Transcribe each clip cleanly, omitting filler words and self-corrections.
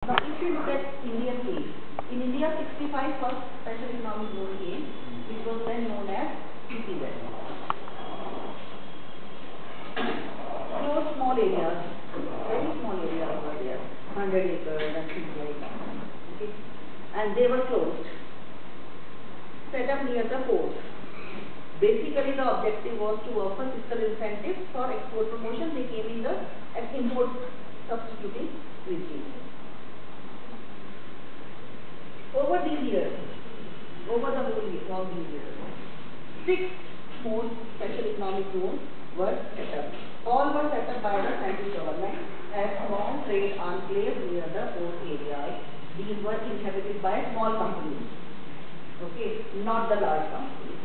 Now, if you look at Indian case, in India 65 first special economic zone came, which was then known as EPZ. Closed small areas, very small areas were there, 100 acres and things like that. Okay? And they were closed, set up near the ports. Basically, the objective was to offer fiscal incentives for export promotion. They came in the import substituting regime. Over these years, over the whole of these years, 6 more special economic zones were set up. All were set up by the central government as small trade enclaves near the port areas. These were inhabited by small companies, okay, not the large companies.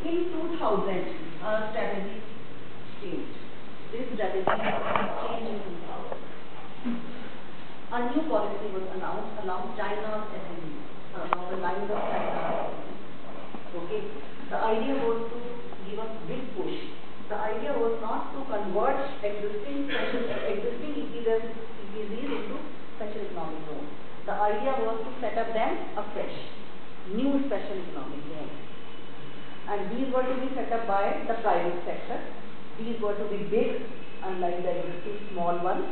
In 2000, strategy changed. This strategy changed in 2000. A new policy was announced along China's SME, along the lines of China. Okay, the idea was to give a big push. The idea was not to convert existing EPZs into special economic zones. The idea was to set up them afresh, new special economic zones. And these were to be set up by the private sector. These were to be big, unlike the existing small ones.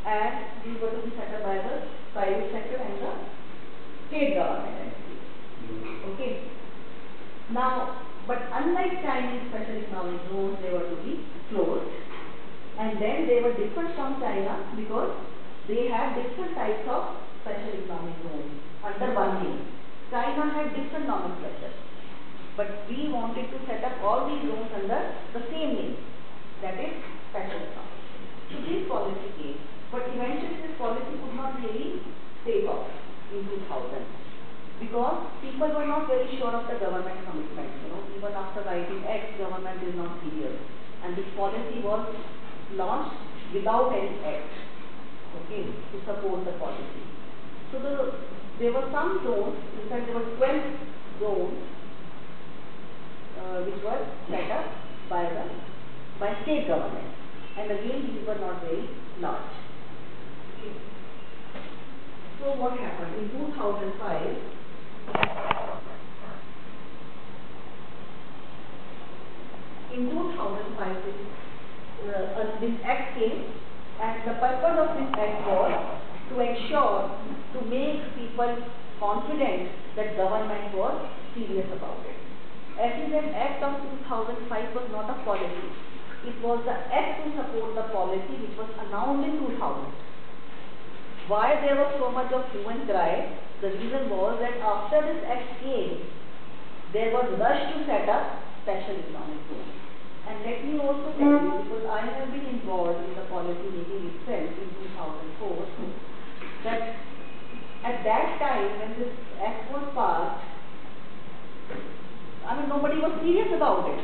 And these were to be set up by the private sector and the state government entities. Okay. Now, but unlike Chinese special economic zones, they were to be closed. And then they were different from China because they had different types of special economic zones under one name. China had different nomenclature. But we wanted to set up all these zones under the same name, that is special economic. So this policy came, but eventually this policy could not really take off in 2000 because people were not very sure of the government commitment. Even after writing X, government is not serious, and this policy was launched without any act, okay, to support the policy. So there were some zones, in fact there were 12 zones which were set up by state government, and again these were not very large. Okay. So what happened in 2005? In 2005, this act came, and the purpose of this act was to ensure, to make people confident that government was serious about it. SEZ Act of 2005 was not a policy. It was the act to support the policy which was announced in 2000. Why there was so much of hue and cry? The reason was that after this act came, there was rush to set up special economic zones. And let me also tell you, because I have been involved in the policy making itself in 2004, that at that time when this act was passed, nobody was serious about it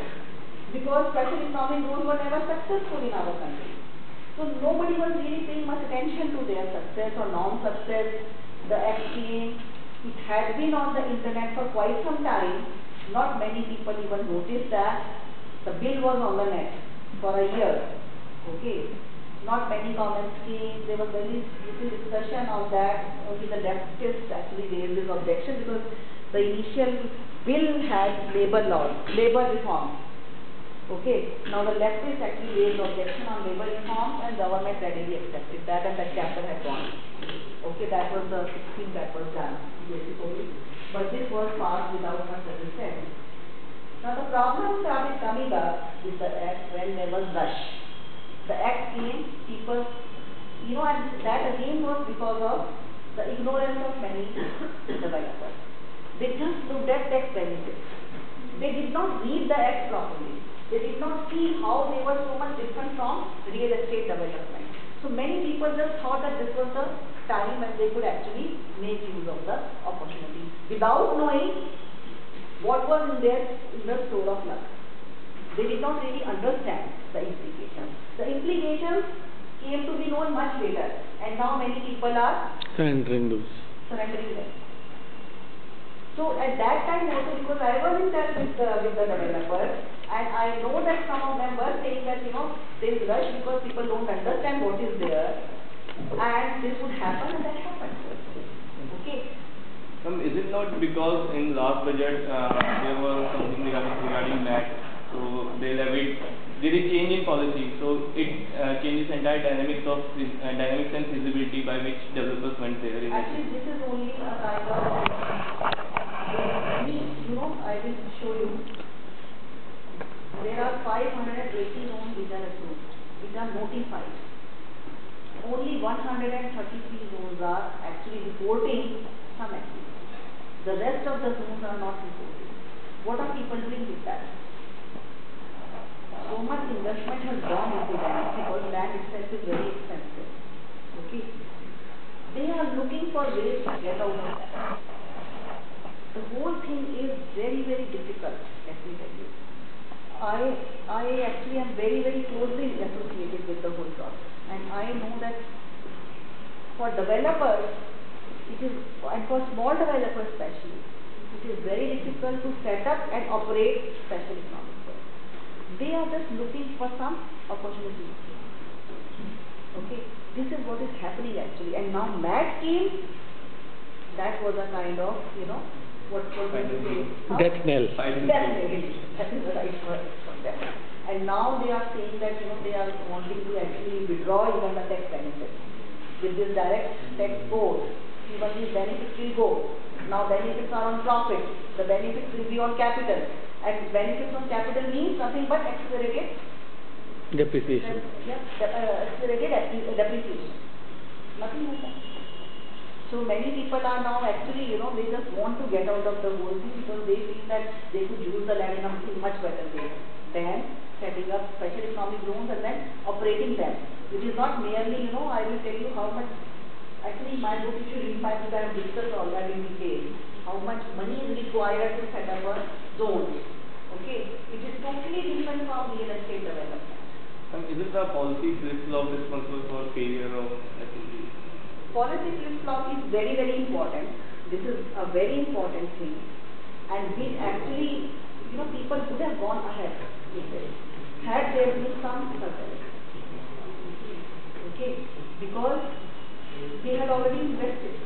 because special economic zones were never successful in our country. So nobody was really paying much attention to their success or non-success. The act came, it had been on the internet for quite some time. Not many people even noticed that. The bill was on the net for a year. Okay. Not many comments came. There was very little discussion on that. Only the leftists actually raised this objection because the initial bill had labor laws, labor reforms. Okay. Now the leftists actually raised objection on labor reforms, and government readily accepted that, and that chapter had gone. Okay, that was the 16th that was done, basically. But this was passed without much resistance. Now the problem started coming up with the act when there was rush. The act came, people, and that again was because of the ignorance of many developers. They just looked at tax benefits. They did not read the act properly. They did not see how they were so much different from real estate development. So many people just thought that this was the time when they could actually make use of the opportunity without knowing what was in the store of luck. They did not really understand the implications. The implications came to be known much later, and now many people are surrendering them. So at that time also, because I was in touch with the developers, and I know that some of them were saying that there is rush because people don't understand what is there. and this would happen, and that happened. Okay. Is it not because in last budget there was something regarding that, so they levied, there is change in policy, so it changes entire dynamics and feasibility by which developers went there. Actually, this is only a kind of, I will show you. There are 580 zones which are approved, which are notified. Only 133 zones are actually reporting some activity. The rest of the zones are not reporting. What are people doing with that? So much investment has gone into that because land itself is very expensive. Okay. They are looking for ways to get out of that. The whole thing is very, very difficult, let me tell you. I actually am very, very closely associated with the whole process, and I know that for developers, it is, and for small developers especially, it is very difficult to set up and operate special economic zones. They are just looking for some opportunity. Okay, this is what is happening actually, and now MAT came. That was a kind of, what was going to say? Death knell. Death knell. That is the right word for them. And now they are saying that they are wanting to actually withdraw even the tax benefits. With this direct tax code, even these benefits will go. Now benefits are on profit. The benefits will be on capital. And benefits on capital means nothing but accelerated depreciation. Accelerated depreciation. Nothing like that. So many people are now actually, they just want to get out of the whole thing because they feel that they could use the land in a much better way than setting up special economic zones and then operating them. It is not merely, I will tell you how much, actually in my book if you read my book I have discussed all that in detail, how much money is required to set up a zone. Okay, it is totally different from real estate development. Is it the policy flip-flop responsible for failure of activity? Policy flip-flop is very, very important. This is a very important thing. And we actually, people would have gone ahead with this had there been some surveillance. Okay, because they had already invested.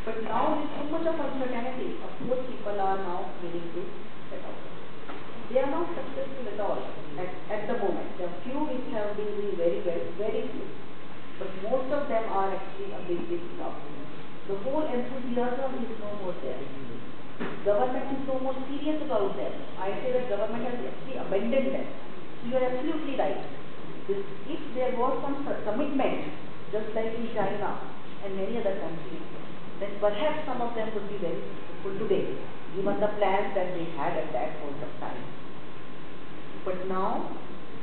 But now with so much of uncertainty, of course people are now willing to set out. They are not successful at all at the moment. There are few which have been doing very well, very few. But most of them are actually a big flop. The whole enthusiasm is no more there. Government is no more serious about them. I say that government has actually abandoned them. You are absolutely right. If there was some commitment, just like in China and many other countries, then perhaps some of them would be very successful today, given the plans that they had at that point of time. But now,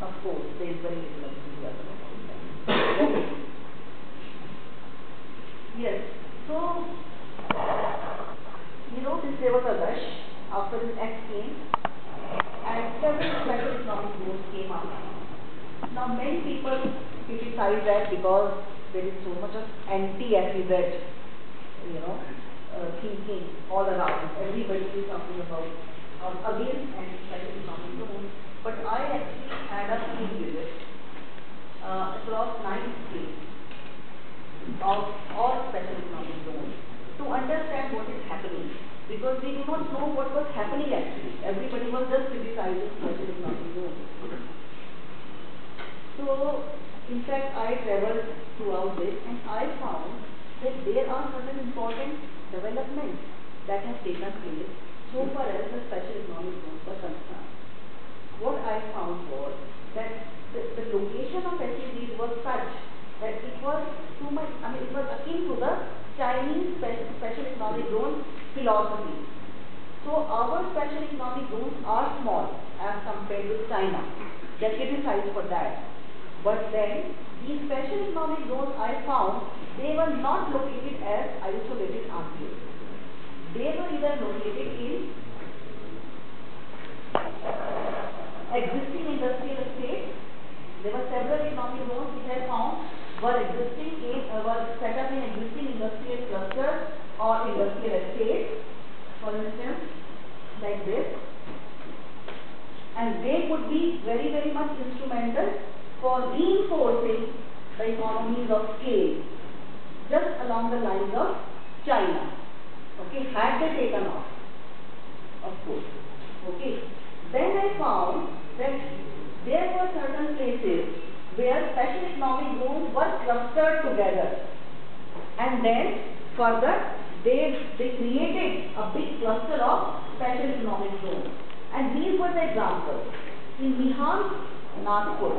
of course, there is very little enthusiasm about them. Yes, so, there was a rush after this act came, and several special economic zones came up. Now, many people criticize that because there is so much of anti-SEZ, thinking all around. Everybody is talking about against anti-special economic zones. But I actually had a field visit across 9 states of all special economic zones to understand what is happening, because we do not know what was happening actually. Everybody was just criticizing special economic zones. So, in fact, I traveled throughout this and I found that there are certain important developments that have taken place so far as the special economic zones were concerned. What I found was that the location of SEZs was such that it was too much, it was akin to the Chinese special economic zone philosophy. So our special economic zones are small as compared with China. They are criticized for that. But then these special economic zones I found, they were not located as isolated enclaves. They were either located in existing industrial estates. There were several economic zones which I found were set up in existing industrial clusters or industrial estates, for instance, like this. And they could be very, very much instrumental for reinforcing the economies of scale just along the lines of China. Okay, had they taken off, of course. Okay, then I found that there were certain places where special economic zones were clustered together, and then further they created a big cluster of special economic zones. And these were the examples. In Bihar, Nagpur,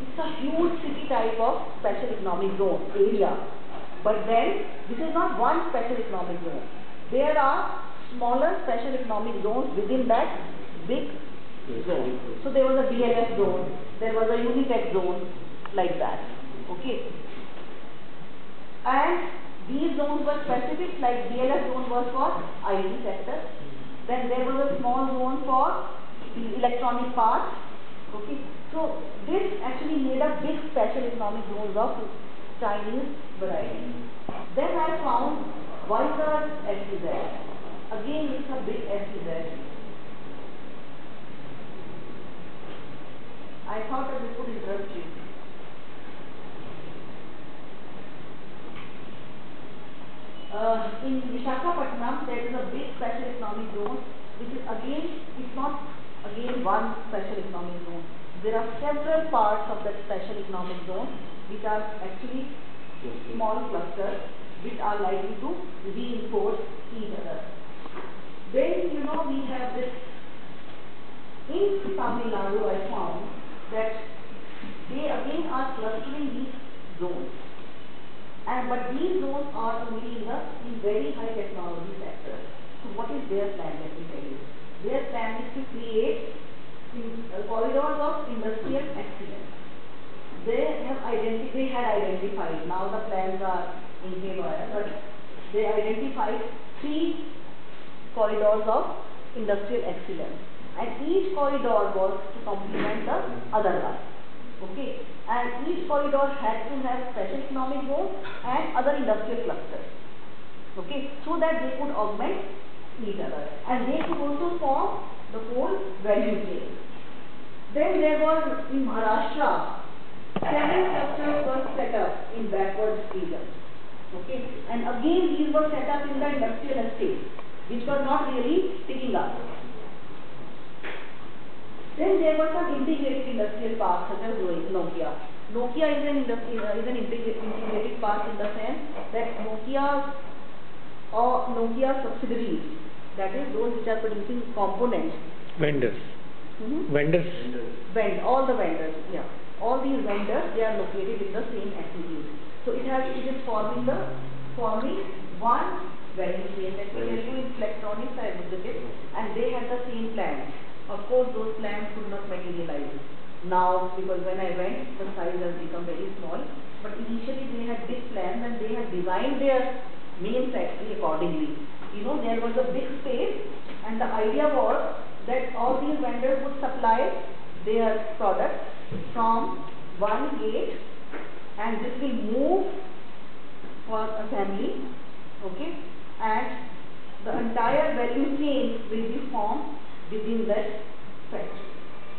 it's a huge city type of special economic zone area. But then this is not one special economic zone. There are smaller special economic zones within that big zone. So there was a DLF zone, there was a Unitech zone, like that. Okay. And these zones were specific, like DLF zone was for IT sector. Then there was a small zone for the electronic parts. Okay. So this actually made a big special economic zones of Chinese variety. Then I found Vizag SEZ. Again, it's a big SEZ. I thought that this would interest you. In Visakhapatnam, there is a big special economic zone, which is again, it's not again one special economic zone. There are several parts of that special economic zone which are actually small clusters which are likely to reinforce each other. Then, you know, we have this in Tamil Nadu. I found that they again are clustering these zones. But these zones are only in very high technology sectors. So what is their plan? Let me tell you. Their plan is to create corridors of industrial excellence. They had identified, now the plans are in haywire, but they identified 3 corridors of industrial excellence. And each corridor was to complement the other one. Okay, and each corridor had to have special economic zones and other industrial clusters. Okay, so that they could augment each other, and they could also form the whole value chain. Then there was in Maharashtra, 7 clusters were set up in backward regions. Okay, and again these were set up in the industrial estates, which were not really picking up. Then there were some integrated industrial parks such as Nokia. Nokia is an integrated park in the sense that Nokia or Nokia subsidiaries, that is those which are producing components. Vendors. Vendors. All the vendors, yeah. All these vendors, they are located in the same SEZ. So it is forming one value chain. Let me tell you, in electronics I visited, and they had the same plans. Of course, those plans could not materialize now, because when I went, the size has become very small. But initially they had big plans, and they had designed their main factory accordingly. You know, there was a big space, and the idea was that all these vendors would supply their products from one gate, and this will move for assembly. Okay, and the entire value chain will be formed within that factory.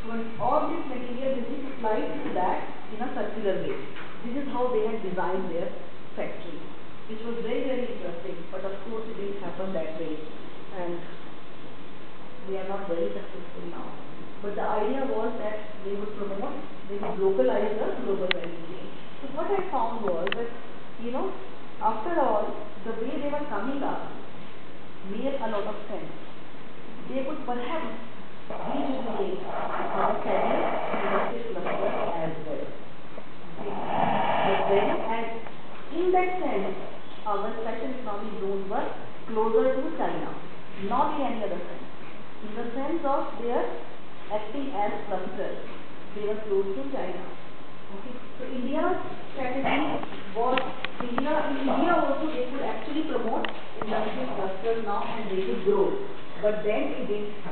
So all this material will be supplied to that in a circular way. This is how they had designed their factory, which was very, very interesting. But of course it didn't happen that way, and they are not very successful now. But the idea was that they would localize the global value chain. So what I found was that, you know, after all, the way they were coming up made a lot of sense. They could perhaps reduplicate our several industrial clusters as well. Okay. But then, and in that sense, our special economic zones were closer to China, not in any other sense. In the sense of their acting as clusters, they were close to China. Okay. So India's strategy was, in India also they could actually promote industrial clusters now, and they could grow. But then it didn't happen.